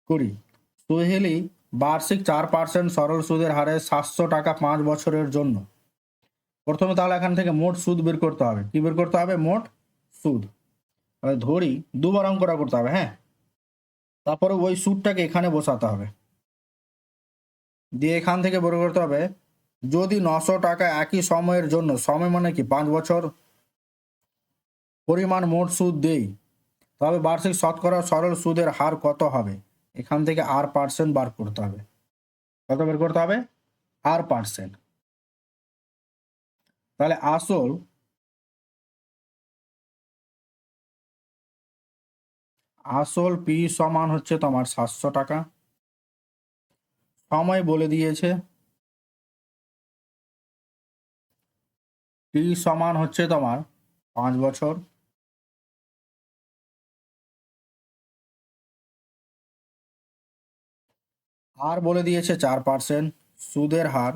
করি। সোহেলি বার্ষিক 4% সরল সুদের হারে 700 টাকা 5 বছরের জন্য। প্রথমে তাহলে এখান থেকে মোট সুদ বের করতে হবে। কি বের করতে হবে? মোট সুদ। ধরি দুবার অঙ্কটা করতে হবে, হ্যাঁ। তারপরে ওই সুদটাকে এখানে বসাতে হবে, দিয়ে এখান থেকে বের করতে হবে যদি 900 টাকা একই সময়ের জন্য, সময় মানে কি 5 বছর, পরিমাণ মোট সুদ দেই, তবে বার্ষিক শতকরা সরল সুদের হার কত হবে। এখান থেকে r% বার করতে হবে। কত বের করতে হবে? r%। তাহলে আসল পি সমান হচ্ছে তোমার 700 টাকা। সময় বলে দিয়েছে, টি সমান হচ্ছে তোমার 5 বছর। আর বলে দিয়েছে 4%। সুদের হার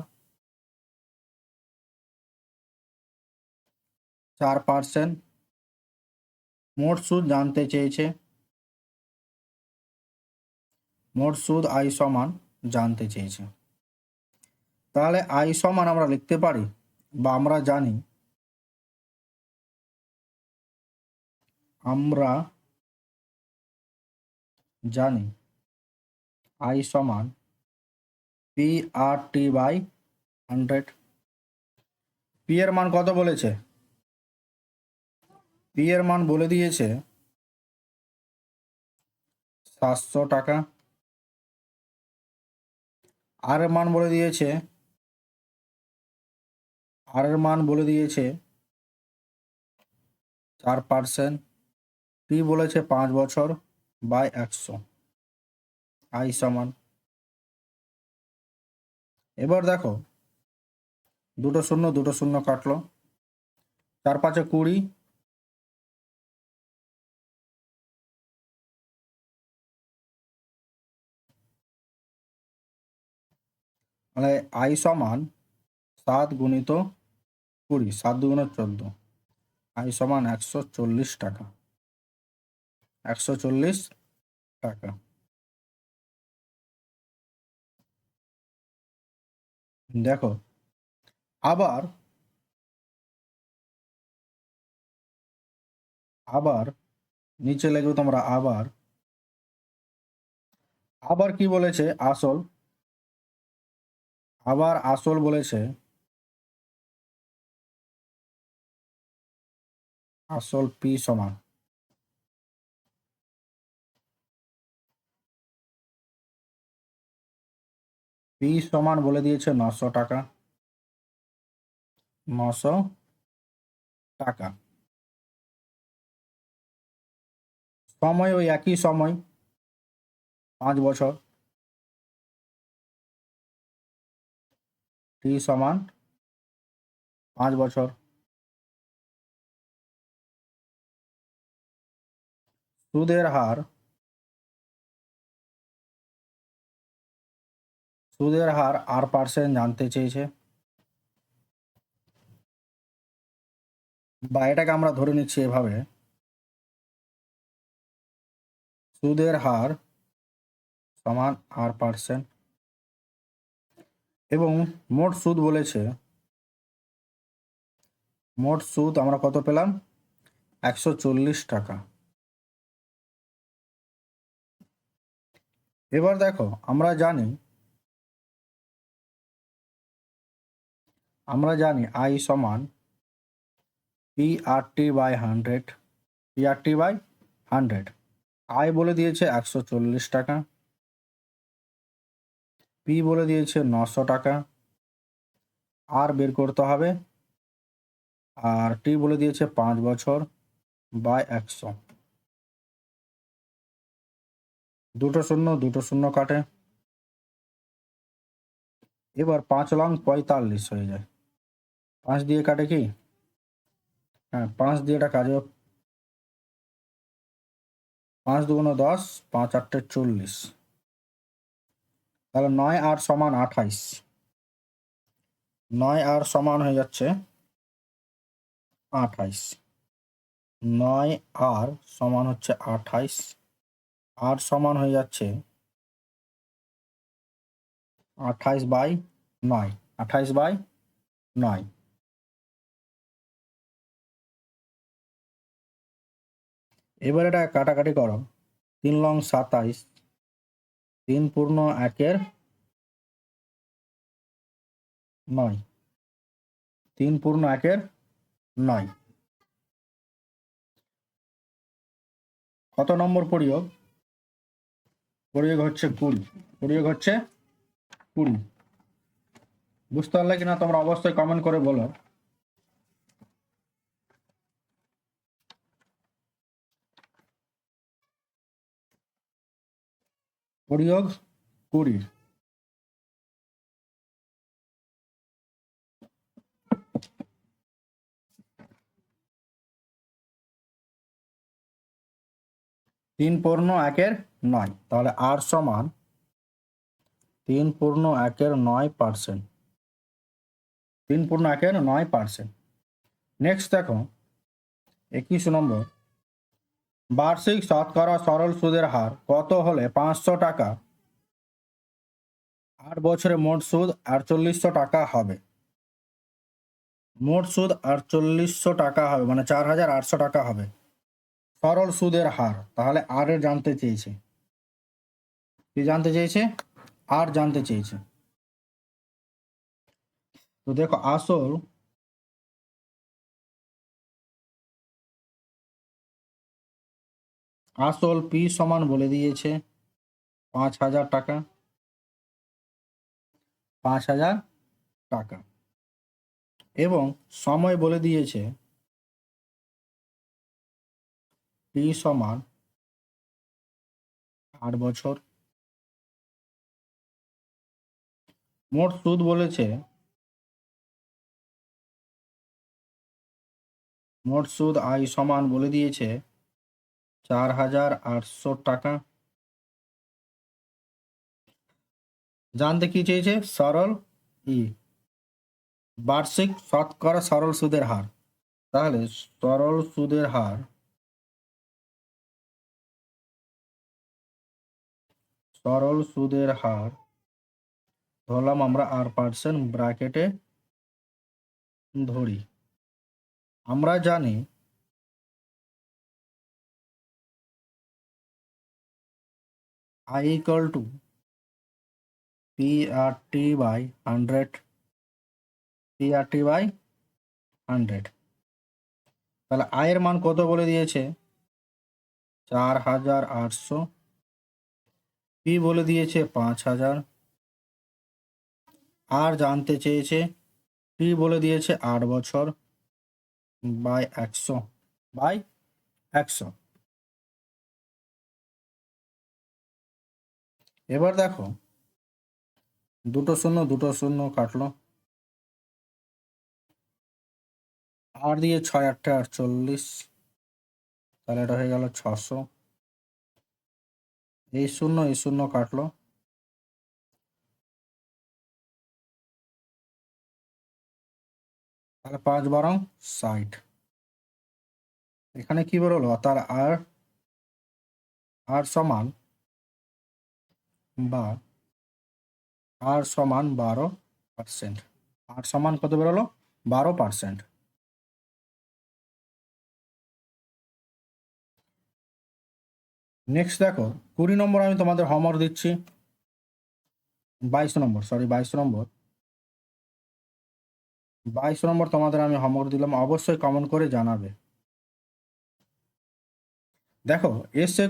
4%। মোট সুদ জানতে চেয়েছে, মোট সুদ আই সমান জানতে চেয়েছে। তাহলে আই সমান আমরা লিখতে পারি, বা আমরা জানি, আই সমান PRT/100। পি এর মান কত বলেছে? পি এর মান বলে দিয়েছে 700 টাকা। আর এর মান বলে দিয়েছে, 4%। টি বলেছে 5 বছর বাই 100। আই সমান, এবার দেখো দুটো শূন্য কাটলো, 4 5 20। মানে আই সমান 7 গুণিত 20, 7 দুগুণ 14। আই সমান 140 টাকা। 140 টাকা। দেখো, আবার আবার নিচে লিখবে তোমরা আবার। আবার কি বলেছে? আসল। আবার আসল বলেছে, আসল পি সমান, পি সমান বলে দিয়েছে 900 টাকা। 900 টাকা। সময় ওই একই সময়, 5 বছর। টি সমান 5 বছর। সুদের হার, সুদের হার আর পার্সেন্ট জানতে চেয়েছে, বা এটাকে আমরা ধরে নিচ্ছি এভাবে, সুদের হার সমান আর পার্সেন্ট। এবং মোট সুদ বলেছে, মোট সুদ আমরা কত পেলাম? 140 টাকা। এবার দেখো, আমরা জানি আই সমান P R T by 100, P R T by 100। I বলে দিয়েছে 140 টাকা, পি বলে দিয়েছে 900 টাকা, আর বের করতে হবে, আর টি বলে দিয়েছে 5 বছর বাই 100। দুটো শূন্য দুটো শূন্য কাটে। এবার 5 লং 45 হয়ে যায়। 5 দিয়ে কাটে কি? হ্যাঁ, 5 দিয়ে এটা কাজে। 5 × 2 = 10, 5 × 8 = 40। তাহলে 9 আর সমান 28। 9 আর সমান হয়ে যাচ্ছে 28। 9 আর সমান হচ্ছে 28। আর সমান হয়ে যাচ্ছে 28/9। 28/9। এবার এটা কাটাকাটি করো। 3 লং 27, 3 পূর্ণ 1/9। 3 পূর্ণ 1/9। কত নম্বর প্রয়োগ? প্রয়োগ হচ্ছে 20। প্রয়োগ হচ্ছে 20। বুঝতে পারলে কিনা তোমরা অবশ্যই কমেন্ট করে বলো। প্রয়োগ 20। তিন পূর্ণ 1/9। তাহলে আর সমান 3/9%। 3/9%। নেক্সট দেখো 21 নম্বর। বার্ষিক শতকরা সরল সুদের হার কত হলে 500 টাকা, 8 বছরে মোট সুদ 4800 টাকা হবে? মোট সুদ 4800 টাকা হবে, মানে 4800 টাকা হবে সরল সুদের হার। তাহলে আর এর জানতে চেয়েছে, কি জানতে চেয়েছে? আর জানতে চেয়েছে। তো দেখো, আসল পি সমান বলে দিয়েছে 5000 টাকা। 5000 টাকা। এবং সময় বলে দিয়েছে পি সমান 8 বছর। মোট সুদ বলেছে, মোট সুদ আই সমান বলে দিয়েছে 4800 টাকা। জানতে কি চেয়েছে? সরল ই, বার্ষিক শতকরা সরল সুদের হার। তাহলে সরল সুদের হার, সরল সুদের হার ধরলাম আমরা আর পার্সেন্ট ব্র্যাকেটে ধরি, আমরা জানি I equal to PRT by 100, PRT by 100। তাহলে আয়ের মান কত বলে দিয়েছে? 4800। পি বলে দিয়েছে 5000। আর জানতে চেয়েছে টি বলে দিয়েছে 8 বছর বাই 100 বাই 100। এবার দেখো, দুটো শূন্য দুটো শূন্য কাটলো, আর দিয়ে 6 8 48, তাহলে এটা হয়ে গেল 600। এই শূন্য কাটলো, তাহলে 5 12 60। এখানে কি বেরোলো? তার আর আর সমান বা আর সমান 12%। আর সমান কত বেরোলো? 12%। নেক্সট দেখো, 20 নম্বর আমি তোমাদের হোমওয়ার্ক দিচ্ছি। 22 নম্বর, সরি 22 নম্বর, 22 নম্বর তোমাদের আমি হোমওয়ার্ক দিলাম, অবশ্যই কমেন্ট করে জানাবে। দেখো, এসএ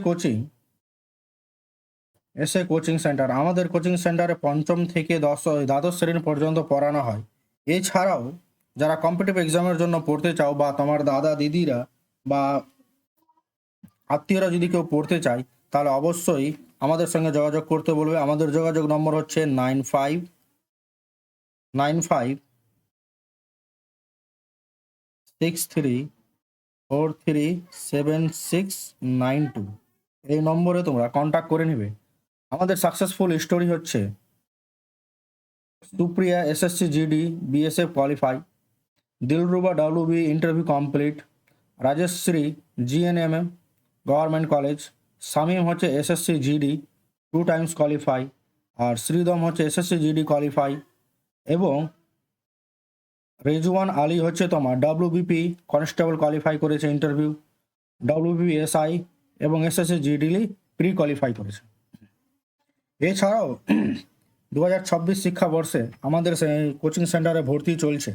কোচিং সেন্টার, আমাদের কোচিং সেন্টারে 5ম থেকে দ্বাদশ শ্রেণী পর্যন্ত পড়ানো হয়। এছাড়াও যারা কম্পিটিটিভ এক্সামের জন্য পড়তে চাও, বা তোমার দাদা দিদিরা বা আত্মীয়রা যদি কেউ পড়তে চায়, তাহলে অবশ্যই আমাদের সঙ্গে যোগাযোগ করতে বলবে। আমাদের যোগাযোগ নম্বর হচ্ছে 9593437692। এই নম্বরে তোমরা কন্ট্যাক্ট করে নিবে। আমাদের সাকসেসফুল স্টোরি হচ্ছে Supriya SSC GD BSF qualify, Dilruba WB interview complete, Rajashree GNMM government college, Shamim হচ্ছে এসএসসি জিডি 2 টাইমস কোয়ালিফাই, আর শ্রীদম হচ্ছে এসএসসি জিডি কোয়ালিফাই, এবং রেজওয়ান আলী হচ্ছে তোমার ডাব্লিউবিপি কনস্টেবল কোয়ালিফাই করেছে ইন্টারভিউ, ডাব্লিউবিপি এসআই এবং এসএসসি জিডি প্রি কোয়ালিফাই করেছে। এছাড়াও 2026 শিক্ষাবর্ষে আমাদের কোচিং সেন্টারে ভর্তি চলছে।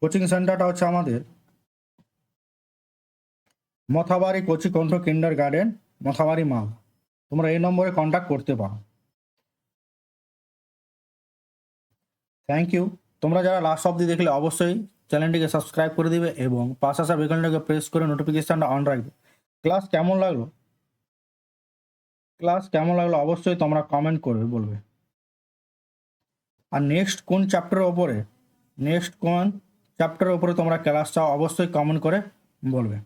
কোচিং সেন্টারটা হচ্ছে আমাদের মথাবাড়ি কোচিকণ্ঠ কিন্ডার গার্ডেন, মথাবাড়ি মাল। তোমরা এই নম্বরে কন্ট্যাক্ট করতে পারো। Thank you. তোমরা যারা লাস্ট অবধি দেখলে অবশ্যই চ্যানেলটিকে সাবস্ক্রাইব করে দিবে এবং পাশে আসা বেলটাকে প্রেস করে নোটিফিকেশনটা অন রাখবে। ক্লাস কেমন লাগলো অবশ্যই তোমরা কমেন্ট করবে, বলবে। আর নেক্সট কোন চ্যাপ্টারের ওপরে তোমরা ক্লাস চাও অবশ্যই কমেন্ট করে বলবে।